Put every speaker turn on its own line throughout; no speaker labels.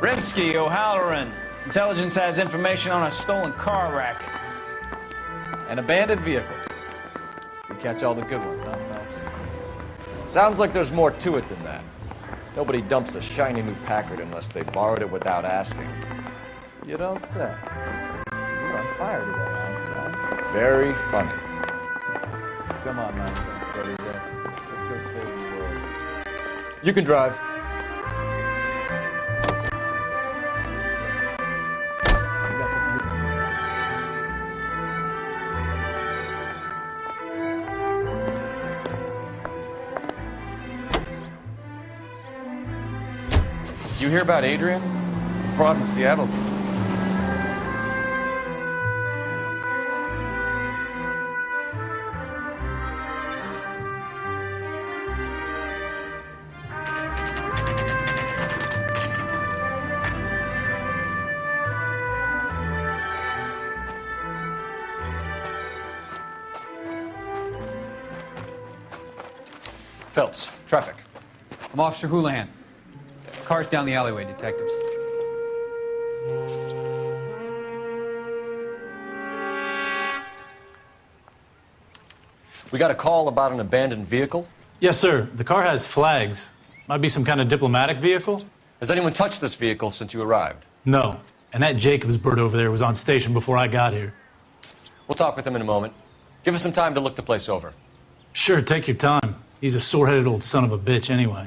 Ribsky, O'Halloran. Intelligence has information on a stolen car racket.
An abandoned vehicle. We catch all the good ones, huh, Phelps?
Sounds like there's more to it than that. Nobody dumps a shiny new Packard unless they borrowed it without asking.
You don't say. You're on fire today, Einstein.
Very funny.
Come on, Einstein, buddy. Let's go save the world.
You can drive. You hear about Adrian? Brought in Seattle. Phelps, traffic.
I'm Officer Houlihan. Car's down the alleyway, detectives.
We got a call about an abandoned vehicle.
Yes, sir. The car has flags. Might be some kind of diplomatic vehicle.
Has anyone touched this vehicle since you arrived?
No. And that Jacobs bird over there was on station before I got here.
We'll talk with him in a moment. Give us some time to look the place over.
Sure, take your time. He's a sore-headed old son of a bitch anyway.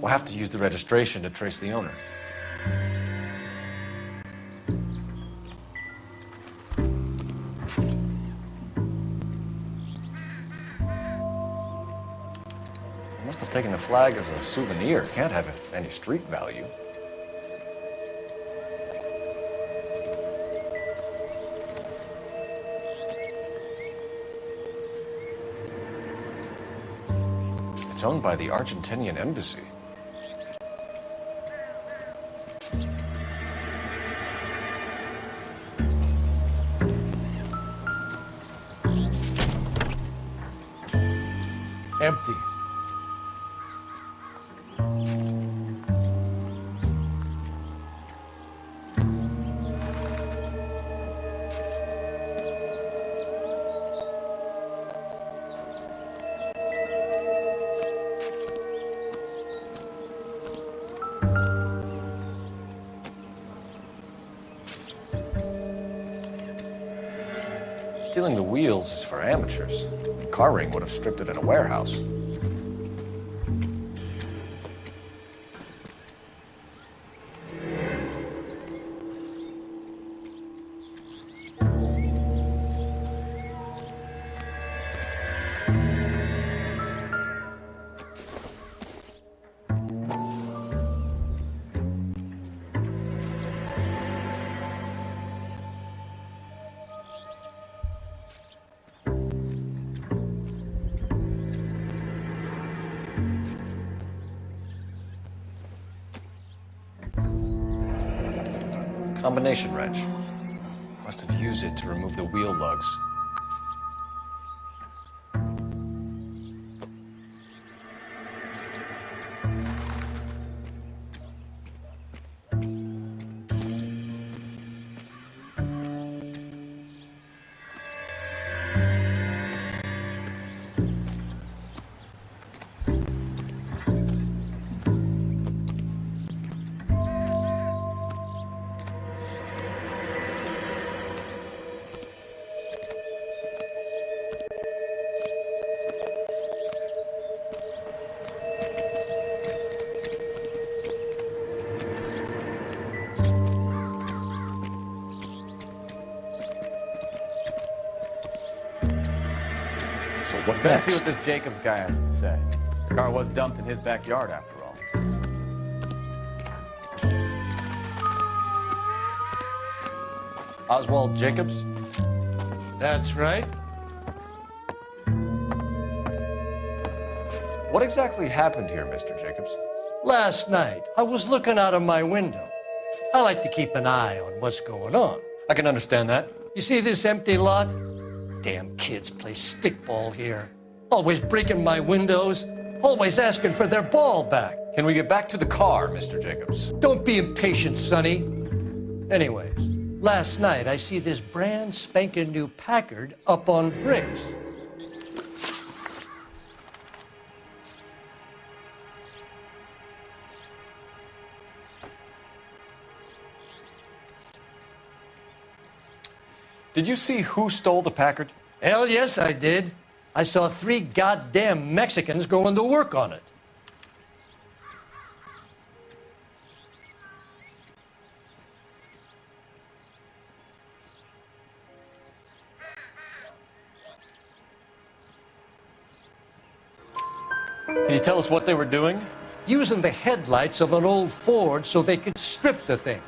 We'll have to use the registration to trace the owner. They must have taken the flag as a souvenir. Can't have any street value. It's owned by the Argentinian embassy.
Empty.
Stealing the wheels is for amateurs. Car ring would have stripped it in a warehouse. Combination wrench. Must have used it to remove the wheel lugs. What
Let's
next?
see what this Jacobs guy has to say. The car was dumped in his backyard, after all.
Oswald Jacobs?
That's right.
What exactly happened here, Mr. Jacobs?
Last night, I was looking out of my window. I like to keep an eye on what's going on.
I can understand that.
You see this empty lot? Damn kids play stickball here. Always breaking my windows, always asking for their ball back.
Can we get back to the car, Mr. Jacobs?
Don't be impatient, Sonny. Anyways, last night I see this brand spanking new Packard up on bricks.
Did you see who stole the Packard?
Hell yes, I did. I saw 3 goddamn Mexicans going to work on it.
Can you tell us what they were doing?
Using the headlights of an old Ford so they could strip the thing.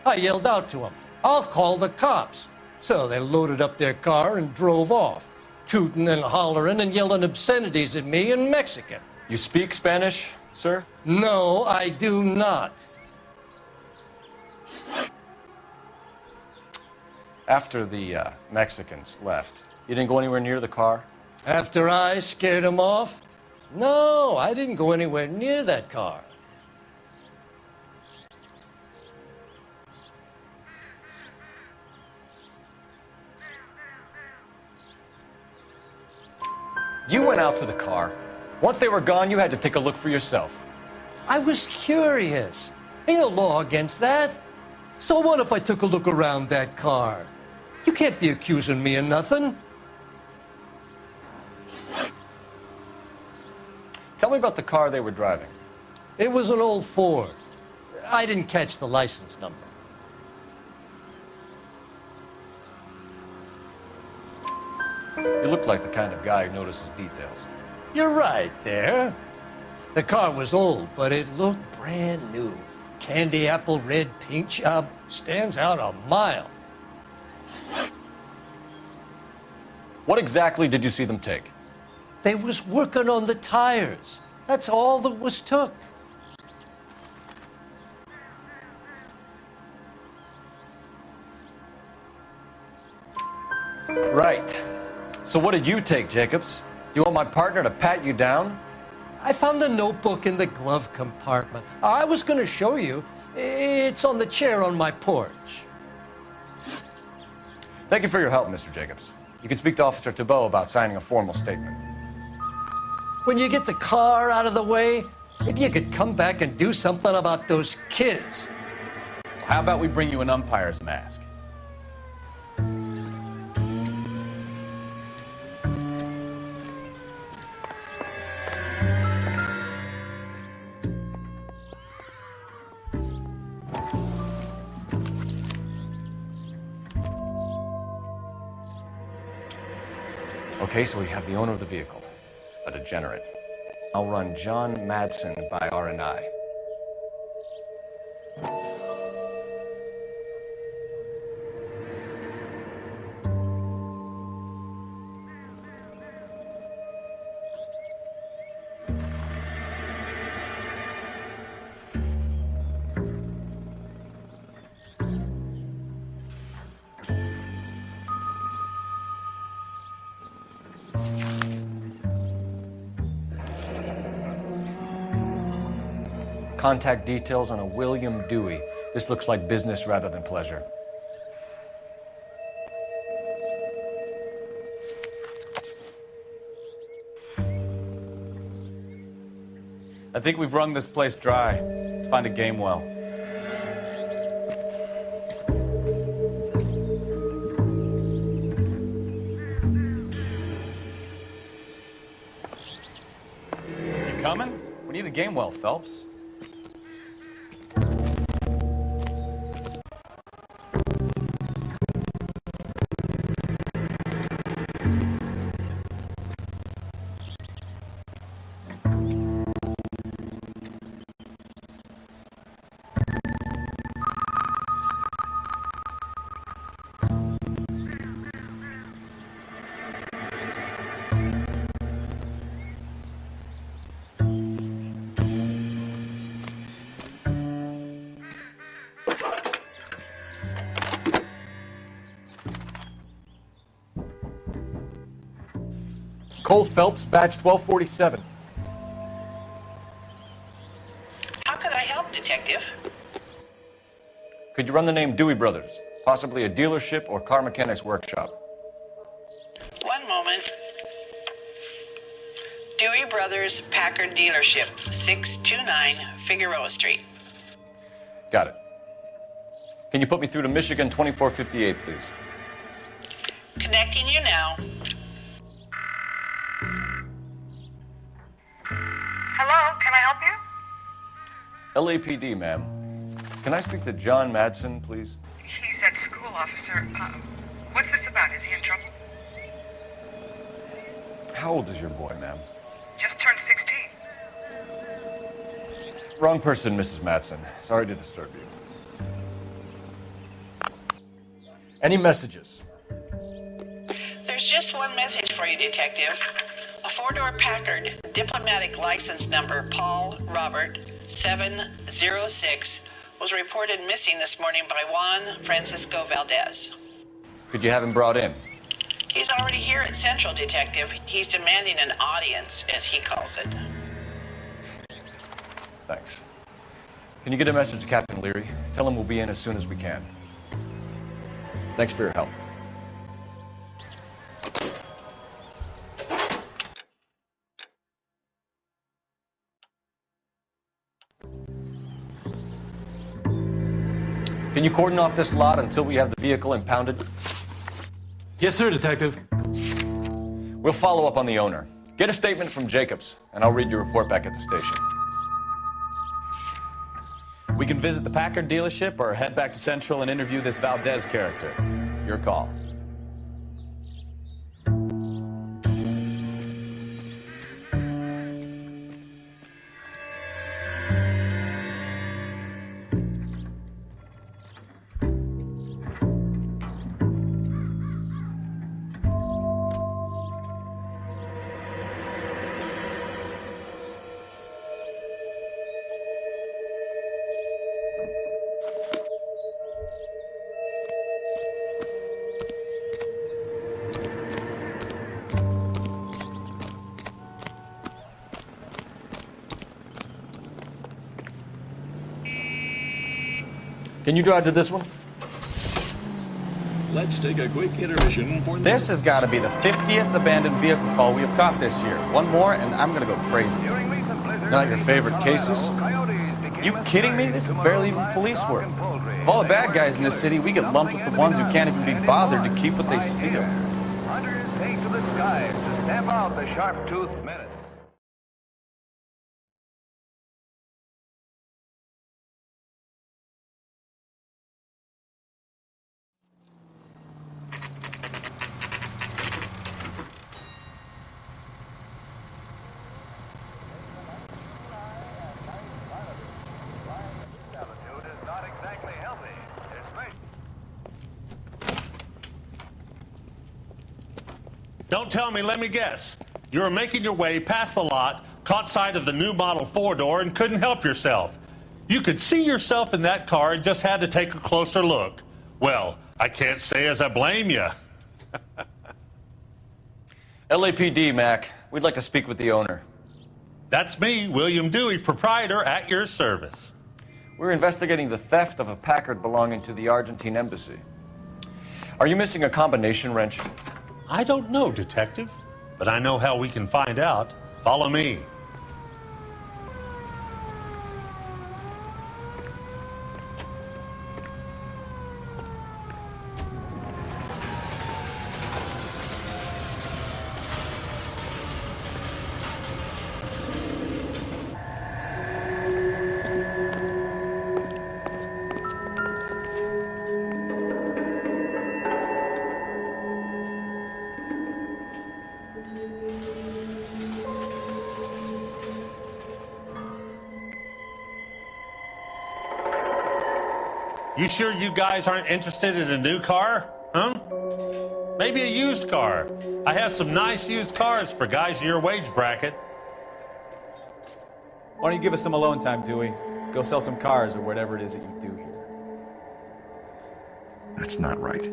I yelled out to them, "I'll call the cops." So they loaded up their car and drove off, tooting and hollering and yelling obscenities at me in Mexican.
You speak Spanish, sir?
No, I do not.
After the Mexicans left, you didn't go anywhere near the car?
After I scared them off? No, I didn't go anywhere near that car.
You went out to the car. Once they were gone, you had to take a look for yourself.
I was curious. Ain't no law against that. So what if I took a look around that car? You can't be accusing me of nothing.
Tell me about the car they were driving.
It was an old Ford. I didn't catch the license number.
You look like the kind of guy who notices details.
You're right there. The car was old, but it looked brand new. Candy apple red paint job stands out a mile.
What exactly did you see them take?
They was working on the tires. That's all that was took.
Right. So what did you take, Jacobs? Do you want my partner to pat you down?
I found a notebook in the glove compartment. I was going to show you. It's on the chair on my porch.
Thank you for your help, Mr. Jacobs. You can speak to Officer Thibault about signing a formal statement.
When you get the car out of the way, maybe you could come back and do something about those kids.
How about we bring you an umpire's mask?
Okay, so we have the owner of the vehicle, a degenerate. I'll run John Madsen by R&I. Contact details on a William Dewey. This looks like business rather than pleasure.
I think we've wrung this place dry. Let's find a game well. You coming? We need a game well, Phelps. Cole Phelps, badge 1247.
How could I help, Detective?
Could you run the name Dewey Brothers? Possibly a dealership or car mechanics workshop.
One moment. Dewey Brothers Packard Dealership, 629 Figueroa Street.
Got it. Can you put me through to Michigan 2458, please?
Connecting you now.
Hello, can I help you?
LAPD, ma'am. Can I speak to John Madsen, please?
He's at school, officer. What's this about? Is he in trouble?
How old is your boy, ma'am?
Just turned 16.
Wrong person, Mrs. Madsen. Sorry to disturb you.
Any messages?
There's just one message for you, Detective. A four-door Packard, diplomatic license number Paul Robert 706, was reported missing this morning by Juan Francisco Valdez.
Could you have him brought in?
He's already here at Central, Detective. He's demanding an audience, as he calls it.
Thanks. Can you get a message to Captain Leary? Tell him we'll be in as soon as we can. Thanks for your help. Can you cordon off this lot until we have the vehicle impounded?
Yes, sir, Detective.
We'll follow up on the owner. Get a statement from Jacobs, and I'll read your report back at the station.
We can visit the Packard dealership or head back to Central and interview this Valdez character. Your call.
Can you drive to this one?
Let's take a quick intermission for
This has got to be the 50th abandoned vehicle call we have caught this year. One more, and I'm going to go crazy.
Not your favorite cases?
You kidding me? This is barely even police work. Of all the bad guys in this city, we get lumped with the ones who can't even be bothered to keep what they steal.
Hunters take to the skies to stamp out the sharp-toothed menace.
Don't tell me, let me guess. You were making your way past the lot, caught sight of the new model four-door, and couldn't help yourself. You could see yourself in that car and just had to take a closer look. Well, I can't say as I blame you.
LAPD, Mac. We'd like to speak with the owner.
That's me, William Dewey, proprietor, at your service.
We're investigating the theft of a Packard belonging to the Argentine embassy. Are you missing a combination wrench?
I don't know, Detective, but I know how we can find out. Follow me. You sure you guys aren't interested in a new car? Huh? Maybe a used car. I have some nice used cars for guys in your wage bracket.
Why don't you give us some alone time, Dewey? Go sell some cars or whatever it is that you do here.
That's not right.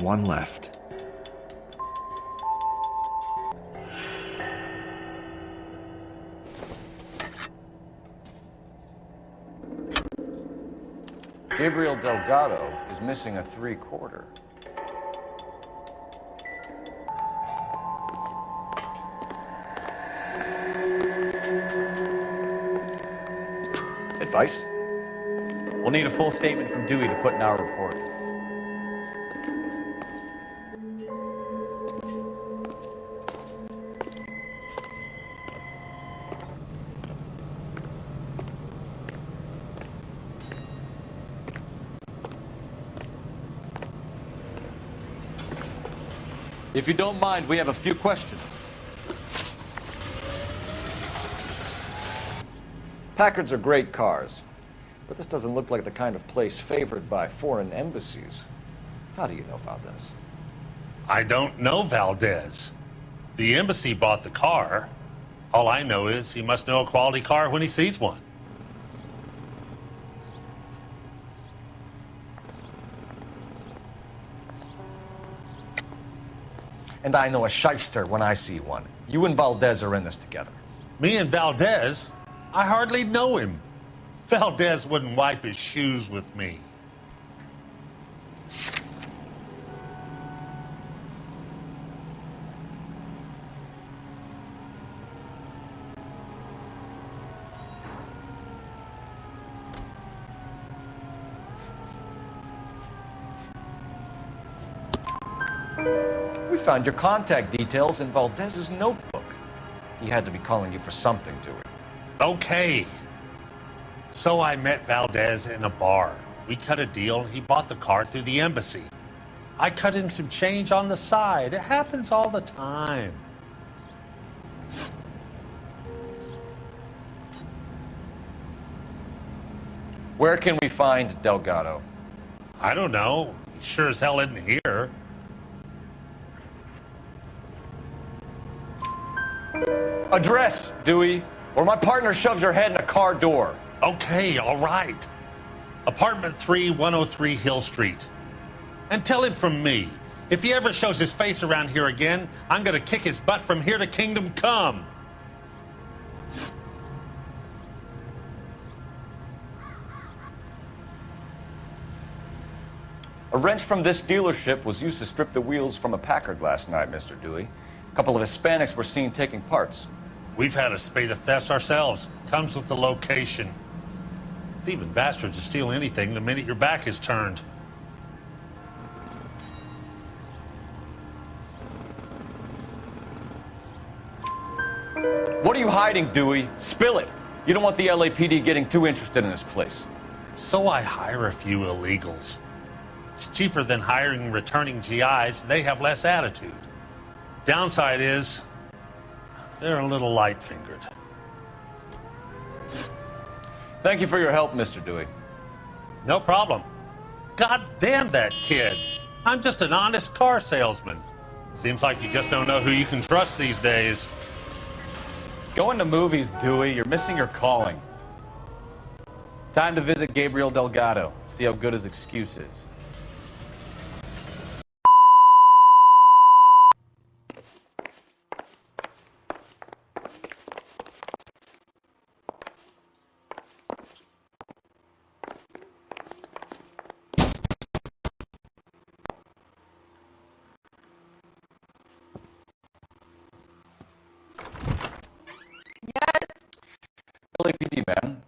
one left. Gabriel Delgado is missing a 3/4. Advice?
We'll need a full statement from Dewey to put in our report.
If you don't mind, we have a few questions. Packards are great cars, but this doesn't look like the kind of place favored by foreign embassies. How do you know Valdez?
I don't know Valdez. The embassy bought the car. All I know is he must know a quality car when he sees one.
And I know a shyster when I see one. You and Valdez are in this together.
Me and Valdez? I hardly know him. Valdez wouldn't wipe his shoes with me.
We found your contact details in Valdez's notebook. He had to be calling you for something, Dewey.
Okay. So I met Valdez in a bar. We cut a deal and he bought the car through the embassy. I cut him some change on the side. It happens all the time.
Where can we find Delgado?
I don't know. He sure as hell isn't here.
Address, Dewey, or my partner shoves your head in a car door.
Okay, all right. Apartment 3, 103 Hill Street. And tell him from me, if he ever shows his face around here again, I'm gonna kick his butt from here to Kingdom Come.
A wrench from this dealership was used to strip the wheels from a Packard last night, Mr. Dewey. A couple of Hispanics were seen taking parts.
We've had a spate of thefts ourselves. Comes with the location. Thieving bastards to steal anything the minute your back is turned.
What are you hiding, Dewey? Spill it. You don't want the LAPD getting too interested in this place.
So I hire a few illegals. It's cheaper than hiring returning GIs. They have less attitude. Downside is, they're a little light-fingered.
Thank you for your help, Mr. Dewey.
No problem. God damn that kid. I'm just an honest car salesman. Seems like you just don't know who you can trust these days.
Going to movies, Dewey. You're missing your calling. Time to visit Gabriel Delgado. See how good his excuse is.
LAPD, man.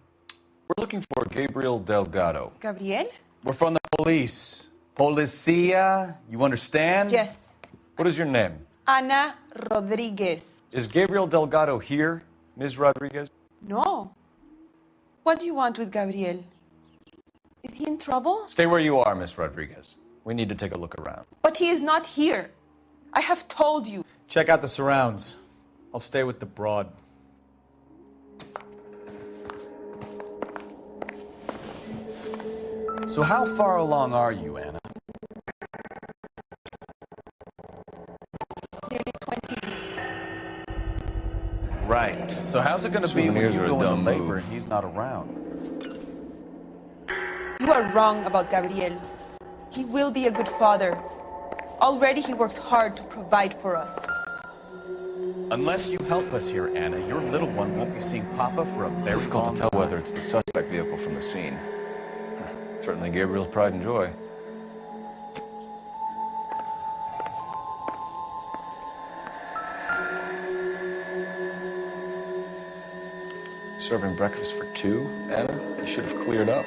We're looking for Gabriel Delgado.
Gabriel?
We're from the police. Policia, you understand?
Yes.
What is your name?
Ana Rodriguez.
Is Gabriel Delgado here, Ms. Rodriguez?
No. What do you want with Gabriel? Is he in trouble?
Stay where you are, Ms. Rodriguez. We need to take a look around.
But he is not here. I have told you.
Check out the surrounds. I'll stay with the broad. So how far along are you, Anna?
Nearly 20 weeks.
Right. So how's it going to be when
Souvenirs
you
are a
go into
dumb
labor
move.
and he's not around?
You are wrong about Gabriel. He will be a good father. Already he works hard to provide for us.
Unless you help us here, Anna, your little one won't be seeing Papa for a very
Difficult
long
to tell
time.
whether it's the suspect vehicle from the scene. Certainly Gabriel's pride and joy. Serving breakfast for two, Anna? You should have cleared up.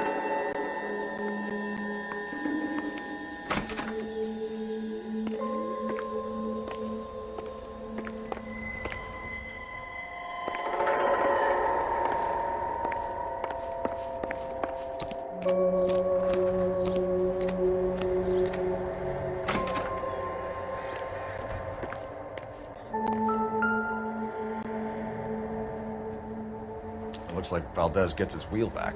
Looks like Valdez gets his wheel back.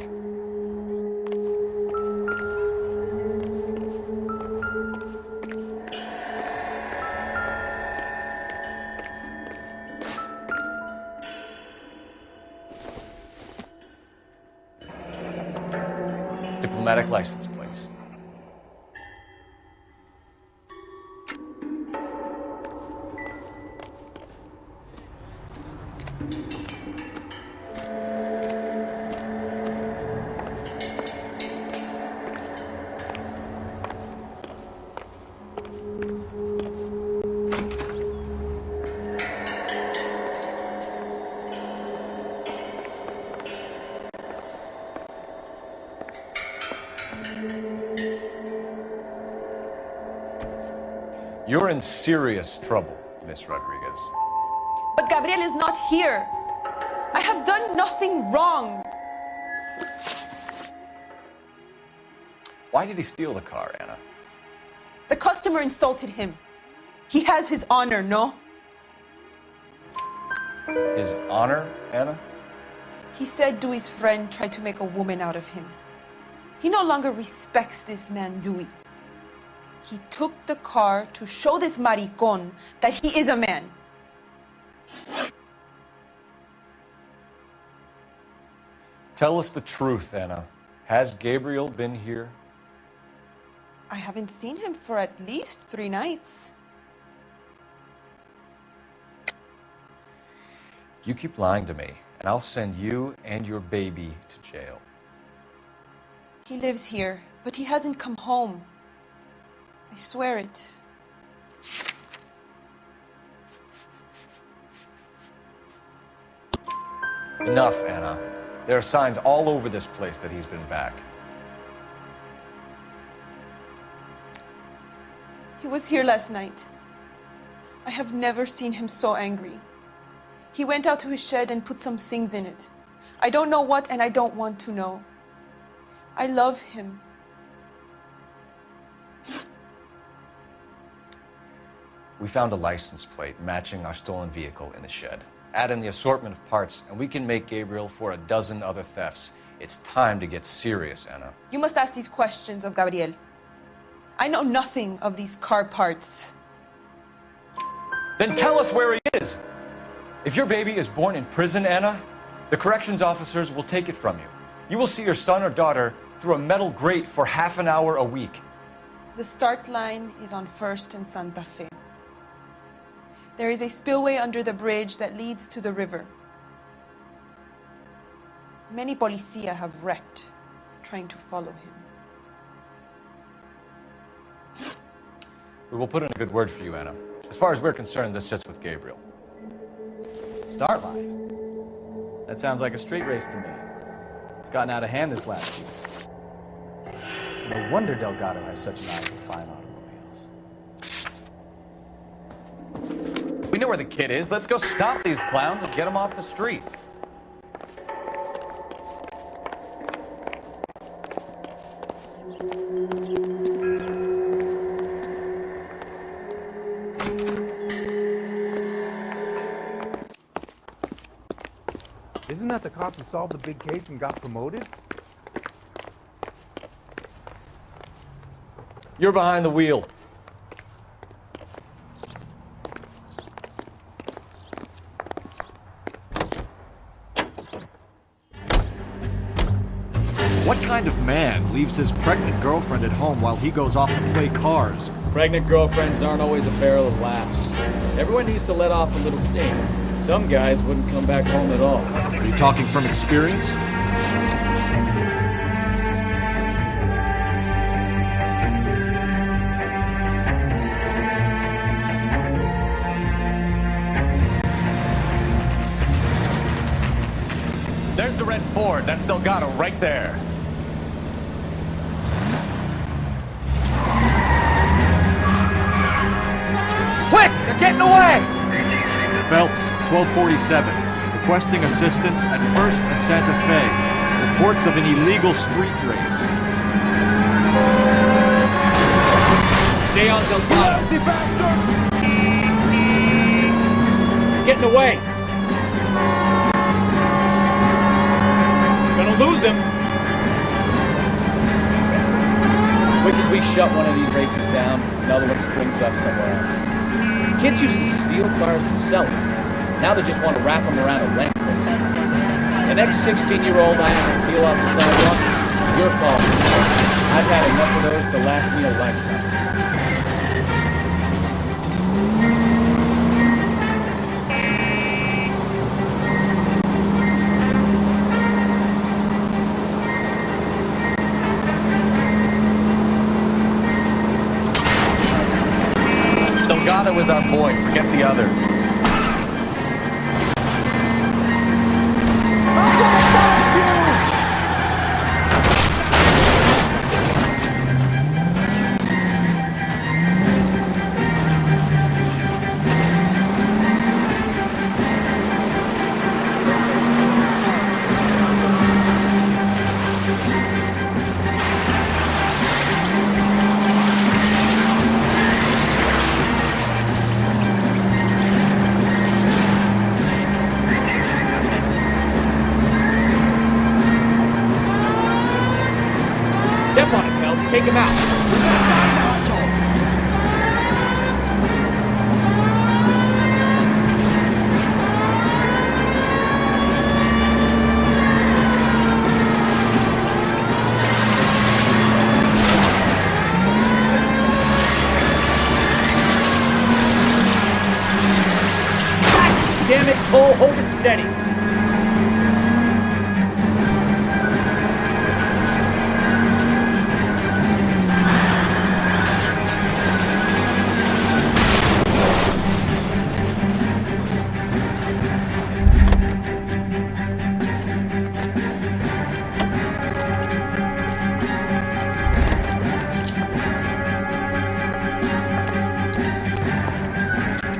Diplomatic license plates. You're in serious trouble, Miss Rodriguez.
But Gabriel is not here. I have done nothing wrong.
Why did he steal the car, Anna?
The customer insulted him. He has his honor, no?
His honor, Anna?
He said Dewey's friend tried to make a woman out of him. He no longer respects this man, Dewey. He took the car to show this maricón that he is a man.
Tell us the truth, Anna. Has Gabriel been here?
I haven't seen him for at least 3 nights.
You keep lying to me, and I'll send you and your baby to jail.
He lives here, but he hasn't come home. I swear it.
Enough, Anna. There are signs all over this place that he's been back.
He was here last night. I have never seen him so angry. He went out to his shed and put some things in it. I don't know what, and I don't want to know. I love him.
We found a license plate matching our stolen vehicle in the shed. Add in the assortment of parts, and we can make Gabriel for a dozen other thefts. It's time to get serious, Anna.
You must ask these questions of Gabriel. I know nothing of these car parts.
Then tell us where he is! If your baby is born in prison, Anna, the corrections officers will take it from you. You will see your son or daughter through a metal grate for half an hour a week.
The start line is on 1st and Santa Fe. There is a spillway under the bridge that leads to the river. Many policia have wrecked trying to follow him.
We will put in a good word for you, Anna. As far as we're concerned, this sits with Gabriel.
Start line? That sounds like a street race to me. It's gotten out of hand this last year. No wonder Delgado has such an eye for fine automobiles. We know where the kid is. Let's go stop these clowns and get them off the streets.
Isn't that the cop who solved the big case and got promoted?
You're behind the wheel.
What kind of man leaves his pregnant girlfriend at home while he goes off to play cars?
Pregnant girlfriends aren't always a barrel of laughs. Everyone needs to let off a little steam. Some guys wouldn't come back home at all.
Are you talking from experience?
There's the red Ford. That's Delgado right there.
Quick! They're getting away!
Phelps, 1247. Requesting assistance at 1st and Santa Fe. Reports of an illegal street race.
Stay on Delgado. Getting away. Gonna lose him. Quick as we shut one of these races down, another one springs up somewhere else. Kids used to steal cars to sell them. Now they just want to wrap them around a rank race. The next 16-year-old I have to peel off the sidewalk, your call. I've had enough of those to last me a lifetime.
Delgado is our boy. Forget the others.
Step on it, Phelps. Take him out. Damn it, Cole. Hold it steady.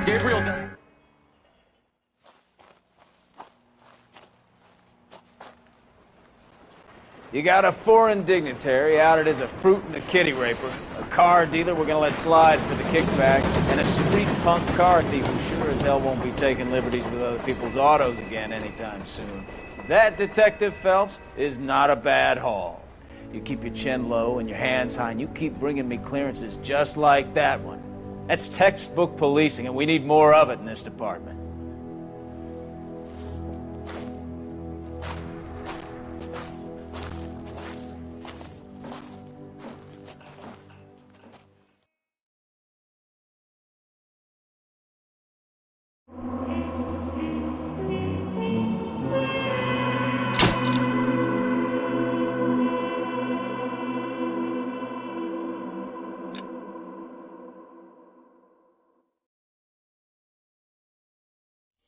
Gabriel.
You got a foreign dignitary outed as a fruit and a kitty raper, a car dealer we're gonna let slide for the kickback, and a street punk car thief who sure as hell won't be taking liberties with other people's autos again anytime soon. That, Detective Phelps, is not a bad haul. You keep your chin low and your hands high, and you keep bringing me clearances just like that one. That's textbook policing, and we need more of it in this department.